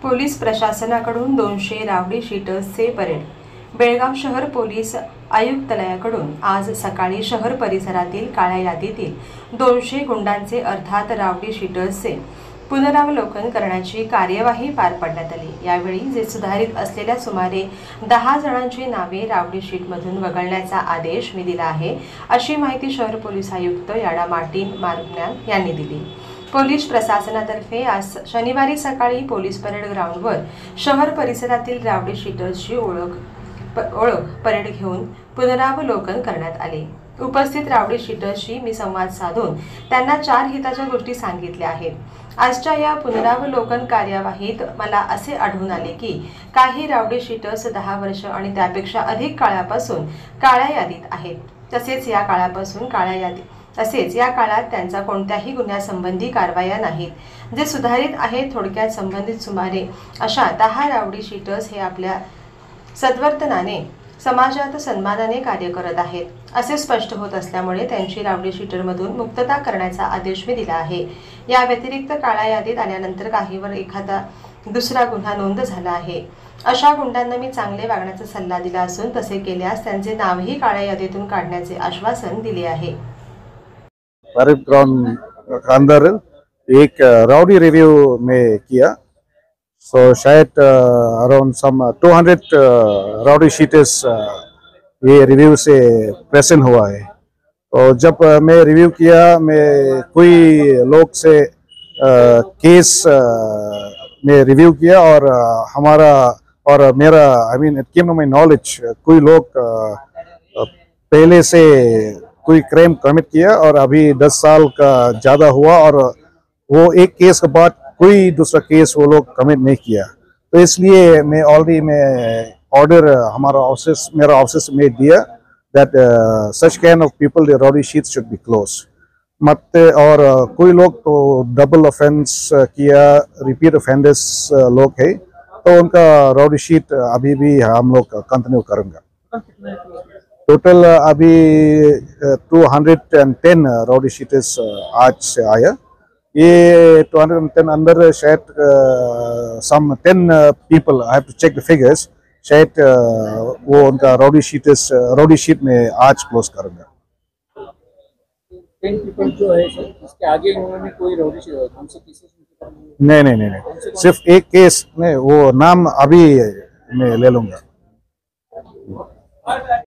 Police प्रशासनाकडून 200 rowdy शीटर्सचे parade. Belgaum शहर police आयुक्तालयाकडून आज सकाळी शहर परिसरातील काळ्या यादीतील 200 गुंडांचे अर्थात रावडी शीटर्सचे पुनरावलोकन करण्याची कार्यवाही पार पाडण्यात आली। यावेळी जे सुधारित असलेल्या सुमारे 10 जणांची नावे रावडी शीटमधून वगळण्याचा आदेश मी दिला आहे, अशी माहिती शहर पोलीस आयुक्त याडा मार्टिन मार्ग्नान यांनी दिली। पोलीस प्रशासनातर्फे आज शनिवारी सकाळी पोलीस परेड ग्राउंडवर शहर परिसरातील रावडी शीटर्सची ओळख परेड घेऊन पुनरावलोकन करण्यात आले। उपस्थित रावडी शीटर्सशी मी संवाद साधून त्यांना 4 हिताच्या गोष्टी सांगितल्या आहेत। आजच्या या पुनरावलोकन कार्यवाहीत मला असे आढळून आले की काही रावडी शीटर्स 10 वर्ष आणि त्यापेक्षा अधिक काळापासून काळ्या यादीत आहेत। तसेच या काळात त्यांचा कोणत्याही गुन्ह्यासंबंधी कारवाया नाहीत। जे सुधारित आहेत, थोडक्यात संबंधित सुमारे अशा 10 रावडी शीटर्स हे आपल्या सद्वर्तनाने समाजात सन्मानाने कार्य करत आहेत, असे स्पष्ट होत असल्यामुळे त्यांची रावडी शीटरमधून मुक्तता करण्याचा आदेश मी दिला आहे। या व्यतिरिक्त काळ्या यादीत आल्यानंतर काहीवर एखादा दुसरा गुन्हा नोंद झाला आहे अशा गुंडांना मी चांगले वागण्याचा सल्ला दिला असून तसे केल्यास त्यांचे नावही काळ्या यादीतून काढण्याचे आश्वासन दिले आहे। परेड ग्राउंड अंदर एक राउडी रिव्यू में किया, सो शायद अराउंड सम 200 राउडी शीटर्स ये रिव्यू से प्रेजेंट हुआ है। तो जब मैं रिव्यू किया, मैं कोई लोग से केस में रिव्यू किया और हमारा और मेरा I mean it came to my knowledge कोई लोग पहले से कोई क्राइम कमिट किया और अभी 10 साल का ज़्यादा हुआ और वो एक केस के बाद कोई दूसरा केस वो लोग कमिट नहीं किया। तो इसलिए मैं ऑर्डर मेरा ऑफिस में दिया that such kind of people the rowdy sheets should be close मत। और कोई लोग तो डबल ऑफेंस किया, रिपीट ऑफेंडर्स लोग है, तो उनका राउडी शीट अभी भी हम लोग कंटिन्यू करेंगे। टोटल अभी 210 राउडी शीटर्स आज से आया। ये 210 अंदर शायद some 10 people, I have to check the figures, शायद वो उनका राउडी शीट में आज क्लोज करेंगे। 10 पीपल जो है सर, इसके आगे उन्होंने कोई राउडी शीट हमसे केसेस नहीं, सिर्फ एक केस में वो नाम अभी मैं ले लूंगा।